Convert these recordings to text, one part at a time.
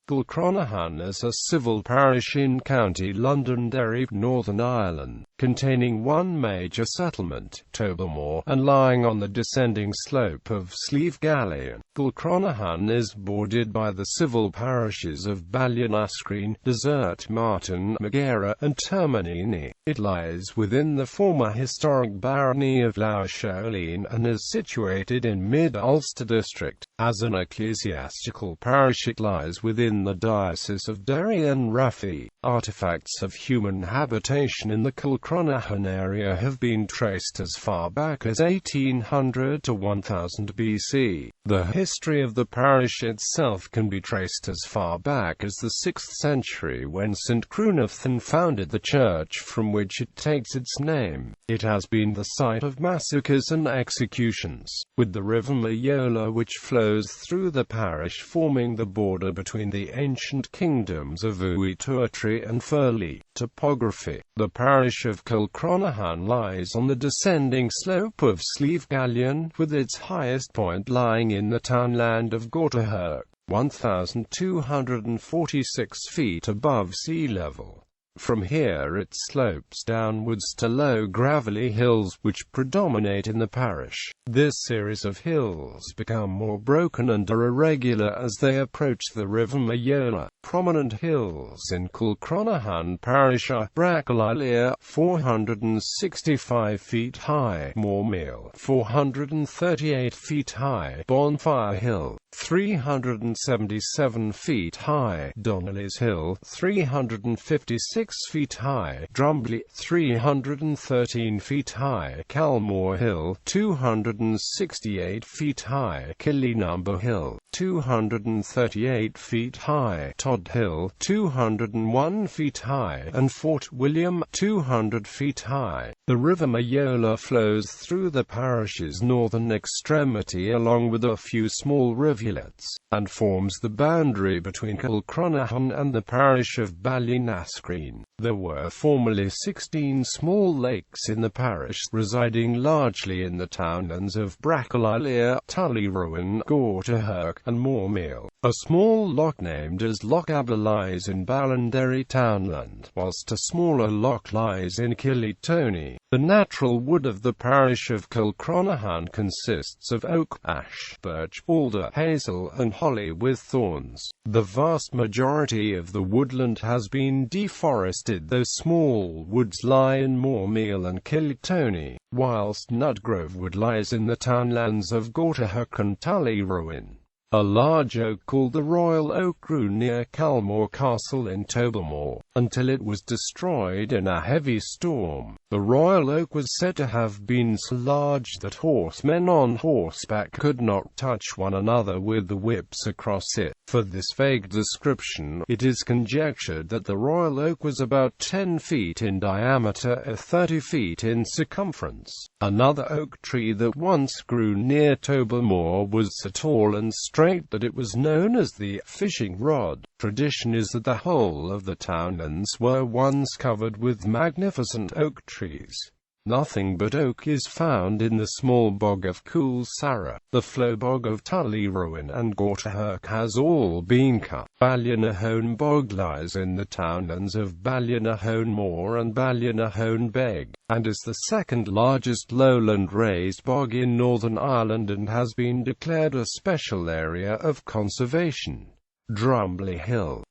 Kilcronaghan is a civil parish in County Londonderry, Northern Ireland, containing one major settlement, Tobermore, and lying on the descending slope of Slieve Gallion. Kilcronaghan is bordered by the civil parishes of Ballynascreen, Desertmartin, Maghera, and Termoneeny. It lies within the former historic barony of Loughinsholin and is situated in Mid-Ulster District.As an ecclesiastical parish. It lies within the Diocese of Derry and Raphoe. Artifacts of human habitation in the Kilcronaghan area have been traced as far back as 1800 to 1000 BC. The history of the parish itself can be traced as far back as the 6th century, when St. Kilcronaghan founded the church from which it takes its name. It has been the site of massacres and executions, with the river Maghera, which flows through the parish, forming the border between the ancient kingdoms of Uí and Furley. Topography. The parish of Kilcronaghan lies on the descending slope of Slieve Gallion, with its highest point lying in the townland of Gortahurk, 1,246 feet above sea level. From here it slopes downwards to low gravelly hills, which predominate in the parish. This series of hills become more broken and are irregular as they approach the river Maghera. Prominent hills in Kilcronaghan parish are Raphoe, 465 feet high, Moormeal, 438 feet high, Bonfire Hill, 377 feet high, Donnelly's Hill, 356 feet high, Drumbley, 313 feet high, Calmore Hill, 268 feet high, Kilcronaghan Hill, 238 feet high, Todd Hill, 201 feet high, and Fort William, 200 feet high. The river Maghera flows through the parish's northern extremity along with a few small rivulets, and forms the boundary between Kilcronaghan and the parish of Ballynascreen. There were formerly 16 small lakes in the parish, residing largely in the townlands of Raphoe, Tullyrowan, Gortahurk, and Moormeal. A small loch named as Loch Aber lies in Ballynderry townland, whilst a smaller loch lies in Kilcronaghan. The natural wood of the parish of Kilcronaghan consists of oak, ash, birch, alder, hazel, and holly with thorns. The vast majority of the woodland has been deforested, though small woods lie in Moormeal and Kilcronaghan, whilst Nutgrove wood lies in the townlands of Gortahurk and Tullyrowan. A large oak called the Royal Oak grew near Calmore Castle in Tobermore, until it was destroyed in a heavy storm. The Royal Oak was said to have been so large that horsemen on horseback could not touch one another with the whips across it. For this vague description, it is conjectured that the Royal Oak was about 10 feet in diameter and 30 feet in circumference. Another oak tree that once grew near Tobermore was so tall and straight that it was known as the fishing rod. Tradition is that the whole of the townlands were once covered with magnificent oak trees. Nothing but oak is found in the small bog of Coolsarra. The flow bog of Tullyrowan and Gortahurk has all been cut. Ballynahone bog lies in the townlands of Ballynahone Moor and Ballynahone Beg, and is the second largest lowland raised bog in Northern Ireland and has been declared a special area of conservation. Drumbley Hill,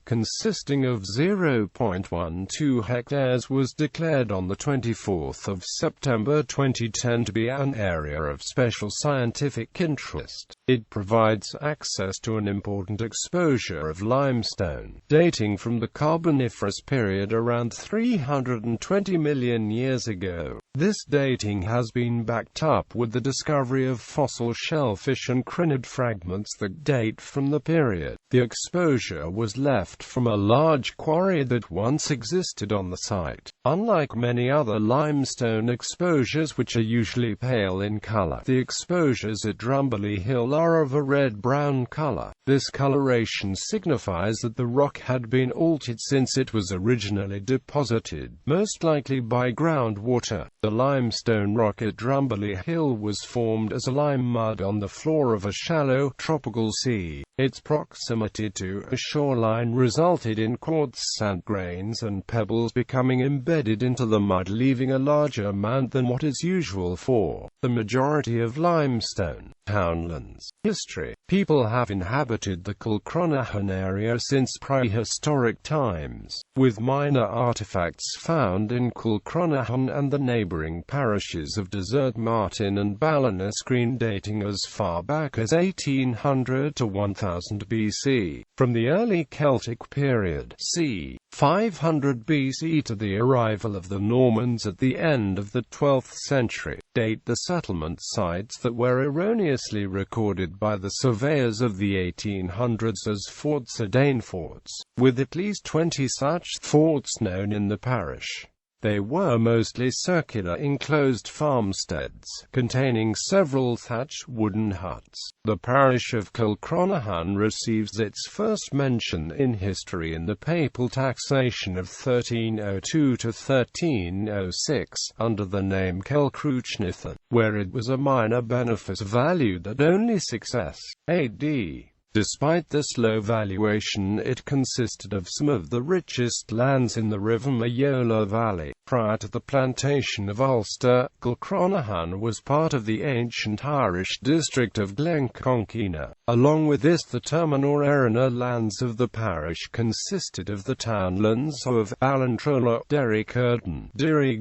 consisting of 0.12 hectares, was declared on the 24th of September 2010 to be an area of special scientific interest. It provides access to an important exposure of limestone, dating from the Carboniferous period around 320 million years ago. This dating has been backed up with the discovery of fossil shellfish and crinid fragments that date from the period. The exposure was left from a large quarry that once existed on the site. Unlike many other limestone exposures, which are usually pale in color, the exposures at Drumbley Hill are of a red-brown color. This coloration signifies that the rock had been altered since it was originally deposited, most likely by groundwater. The limestone rock at Drumbley Hill was formed as a lime mud on the floor of a shallow tropical sea. Its proximity to a shoreline resulted in quartz sand grains and pebbles becoming embedded into the mud, leaving a larger amount than what is usual for the majority of limestone townlands. History. People have inhabited the Kilcronaghan area since prehistoric times, with minor artifacts found in Kilcronaghan and the neighbouring parishes of Desertmartin and Ballynascreen dating as far back as 1800 to 1000 BC. From the early Celtic period, c. 500 BC to the arrival of the Normans at the end of the 12th century, date the settlement sites that were erroneously recorded by the surveyors of the 1800s as forts or Daneforts, with at least 20 such forts known in the parish. They were mostly circular enclosed farmsteads, containing several thatched wooden huts. The parish of Kilcronaghan receives its first mention in history in the papal taxation of 1302 to 1306, under the name Kilcronaghan, where it was a minor benefice valued at only 6s. AD. Despite this low valuation, it consisted of some of the richest lands in the River Maghera Valley. Prior to the plantation of Ulster, Kilcronaghan was part of the ancient Irish district of Glenconkina. Along with this, the Termoneeny lands of the parish consisted of the townlands of Ballinascreen, Derry, Derry,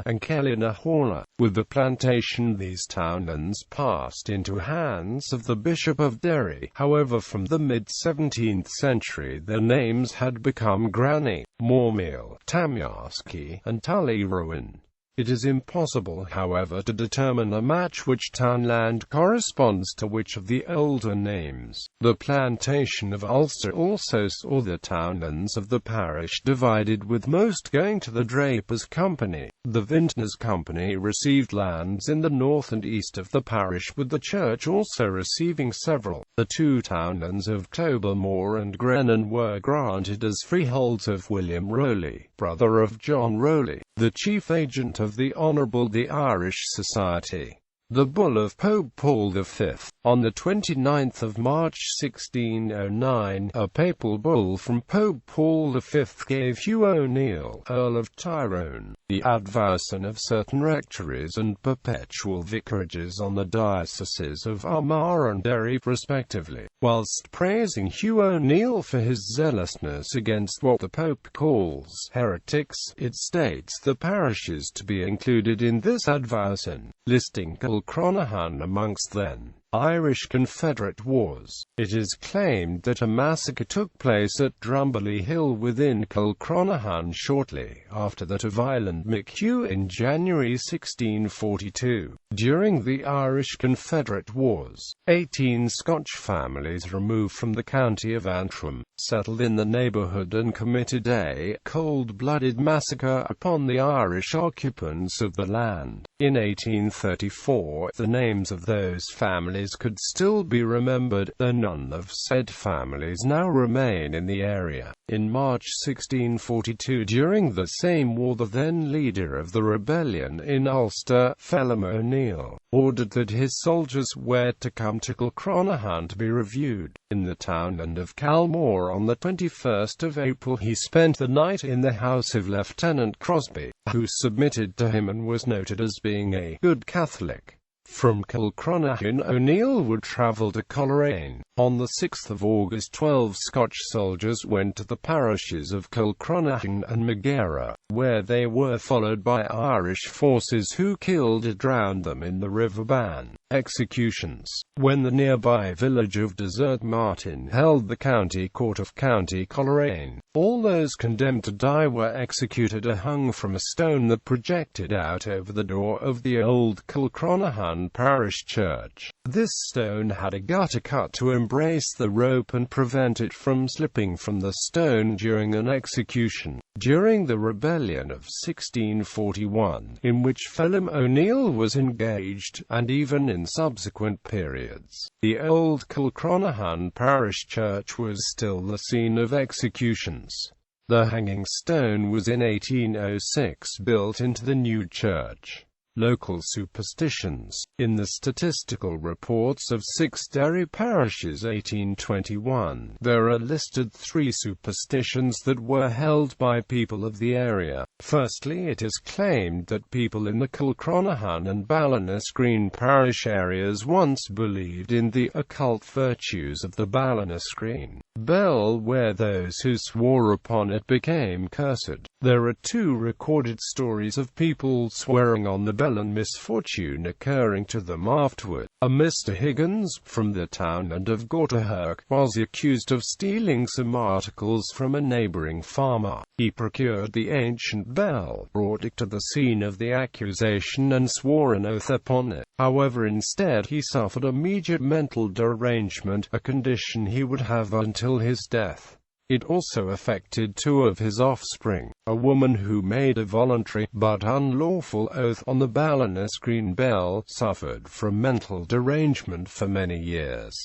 and Kilcronaghan. With the plantation, these townlands passed into hands of the Bishop of Derry. However, from the mid-17th century their names had become Granny, Moormeal, Tamyaski, and Tullyrowan. It is impossible, however, to determine a match which townland corresponds to which of the older names. The plantation of Ulster also saw the townlands of the parish divided, with most going to the Drapers' Company. The Vintners' Company received lands in the north and east of the parish, with the church also receiving several. The two townlands of Tobermore and Grenan were granted as freeholds of William Rowley, brother of John Rowley, the chief agent of the Honourable the Irish Society. The bull of Pope Paul V, on the 29th of March 1609, a papal bull from Pope Paul V gave Hugh O'Neill, Earl of Tyrone, the advowson of certain rectories and perpetual vicarages on the dioceses of Armagh and Derry respectively. Whilst praising Hugh O'Neill for his zealousness against what the Pope calls heretics, it states the parishes to be included in this advowson, listing Kilcronaghan amongst them. Irish Confederate Wars. It is claimed that a massacre took place at Drumbilly Hill within Kilcronaghan shortly after that of Ireland McHugh in January 1642. During the Irish Confederate Wars, 18 Scotch families removed from the county of Antrim, settled in the neighbourhood and committed a cold-blooded massacre upon the Irish occupants of the land. In 1834, the names of those families could still be remembered, though none of said families now remain in the area. In March 1642, during the same war, the then leader of the rebellion in Ulster, Phelim O'Neill, ordered that his soldiers were to come to Kilcronaghan to be reviewed. In the townland of Calmore on the 21st of April he spent the night in the house of Lieutenant Crosby, who submitted to him and was noted as being a good Catholic. From Kilcronaghan, O'Neill would travel to Coleraine. On the 6th of August 12 Scotch soldiers went to the parishes of Kilcronaghan and Maghera, where they were followed by Irish forces who killed or drowned them in the River Bann. Executions. When the nearby village of Desertmartin held the county court of County Coleraine, all those condemned to die were executed or hung from a stone that projected out over the door of the old Kilcronaghan parish church. This stone had a gutter cut to embrace the rope and prevent it from slipping from the stone during an execution. During the rebellion of 1641, in which Phelim O'Neill was engaged, and even in subsequent periods, the old Kilcronaghan parish church was still the scene of executions. The hanging stone was in 1806 built into the new church. Local superstitions. In the statistical reports of 6 Derry parishes 1821, there are listed 3 superstitions that were held by people of the area. Firstly, it is claimed that people in the Kilcronaghan and Ballynascreen parish areas once believed in the occult virtues of the Ballynascreen bell, where those who swore upon it became cursed. There are 2 recorded stories of people swearing on the bell and misfortune occurring to them afterward. A Mr. Higgins, from the town of Gortahurk, was accused of stealing some articles from a neighbouring farmer. He procured the ancient bell, brought it to the scene of the accusation and swore an oath upon it. However, instead he suffered immediate mental derangement, a condition he would have until his death. It also affected 2 of his offspring. A woman who made a voluntary, but unlawful, oath on the Ballynascreen bell suffered from mental derangement for many years.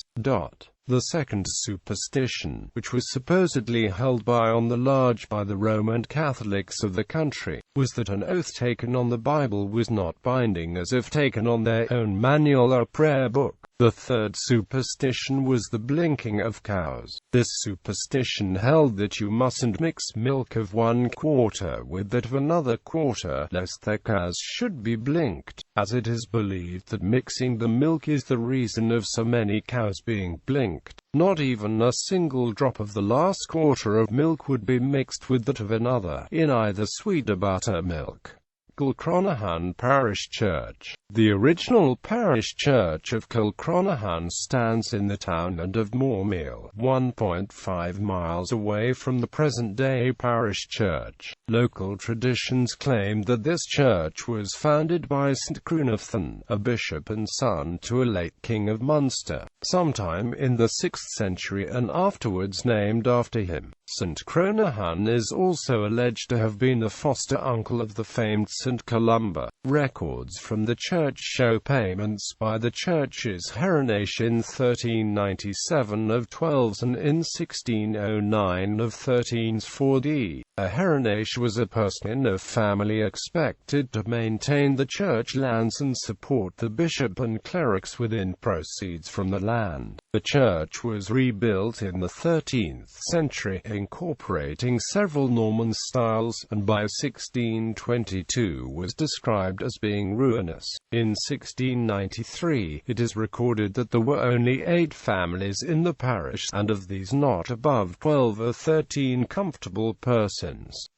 The second superstition, which was supposedly held on the large by the Roman Catholics of the country, was that an oath taken on the Bible was not binding as if taken on their own manual or prayer book. The third superstition was the blinking of cows. This superstition held that you mustn't mix milk of one quarter with that of another quarter, lest their cows should be blinked, as it is believed that mixing the milk is the reason of so many cows being blinked. Not even a single drop of the last quarter of milk would be mixed with that of another, in either sweet or buttermilk. Kilcronaghan Parish Church. The original parish church of Kilcronaghan stands in the town of Moormeal, 1.5 miles away from the present-day parish church. Local traditions claim that this church was founded by St. Cronathan, a bishop and son to a late king of Munster, sometime in the 6th century and afterwards named after him. St. Cronaghan is also alleged to have been the foster uncle of the famed St. Columba. Records from the church show payments by the church's Heronage in 1397 of 12s and in 1609 of 13s 4d. A Heronage was a person of family expected to maintain the church lands and support the bishop and clerics within proceeds from the land. The church was rebuilt in the 13th century, incorporating several Norman styles, and by 1622 was described as being ruinous. In 1693, it is recorded that there were only 8 families in the parish, and of these not above 12 or 13 comfortable persons.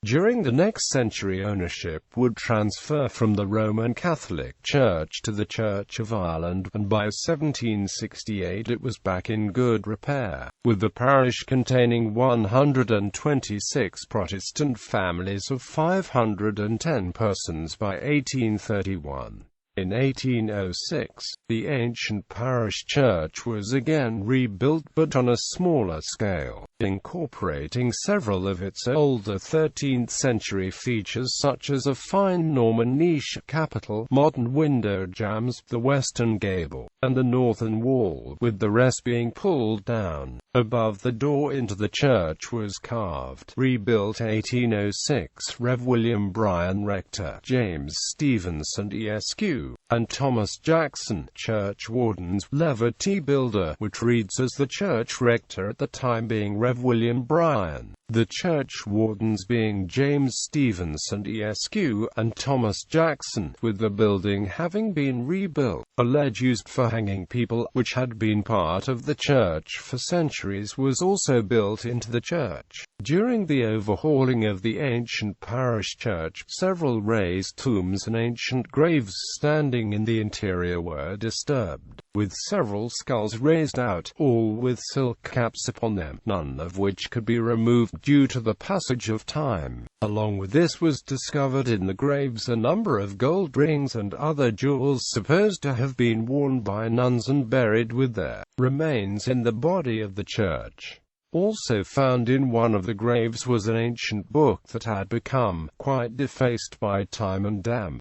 During the next century, ownership would transfer from the Roman Catholic Church to the Church of Ireland, and by 1768 it was back in good repair, with the parish containing 126 Protestant families of 510 persons by 1831. In 1806, the ancient parish church was again rebuilt, but on a smaller scale, incorporating several of its older 13th century features such as a fine Norman niche capital, modern window jambs, the western gable, and the northern wall, with the rest being pulled down. Above the door into the church was carved, rebuilt 1806, Rev. William Bryan Rector, James Stevenson Esq, and Thomas Jackson, church wardens, levity builder, which reads as the church rector at the time being Rev. William Bryan, the church wardens being James Stevenson Esq and Thomas Jackson, with the building having been rebuilt. A ledge used for hanging people, which had been part of the church for centuries, was also built into the church. During the overhauling of the ancient parish church, several raised tombs and ancient graves standing in the interior were disturbed, with several skulls raised out, all with silk caps upon them, none of which could be removed due to the passage of time. Along with this was discovered in the graves a number of gold rings and other jewels supposed to have been worn by nuns and buried with their remains in the body of the church. Also found in one of the graves was an ancient book that had become quite defaced by time and damp.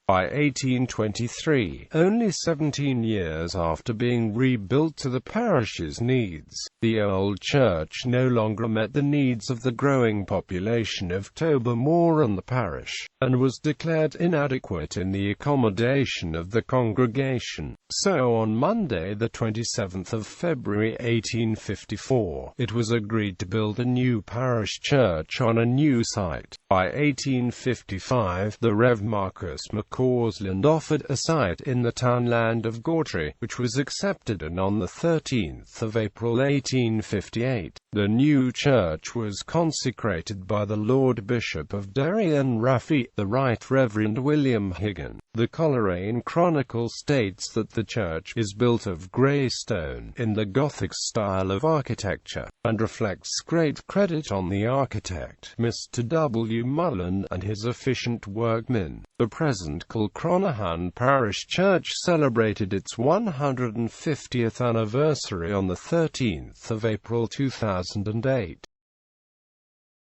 By 1823, only 17 years after being rebuilt to the parish's needs, the old church no longer met the needs of the growing population of Tobermore and the parish, and was declared inadequate in the accommodation of the congregation. So on Monday, the 27th of February 1854, it was agreed to build a new parish church on a new site. By 1855, the Rev. Marcus McCausland offered a site in the townland of Gortry, which was accepted, and on the 13th of April 1858, the new church was consecrated by the Lord Bishop of Derry and Raphoe, the Right Reverend William Higgin. The Coleraine Chronicle states that the church is built of grey stone, in the Gothic style of architecture, and reflects great credit on the architect, Mr. W. Mullen, and his efficient workmen. The present Kilcronaghan parish church celebrated its 150th anniversary on the 13th of April 2008.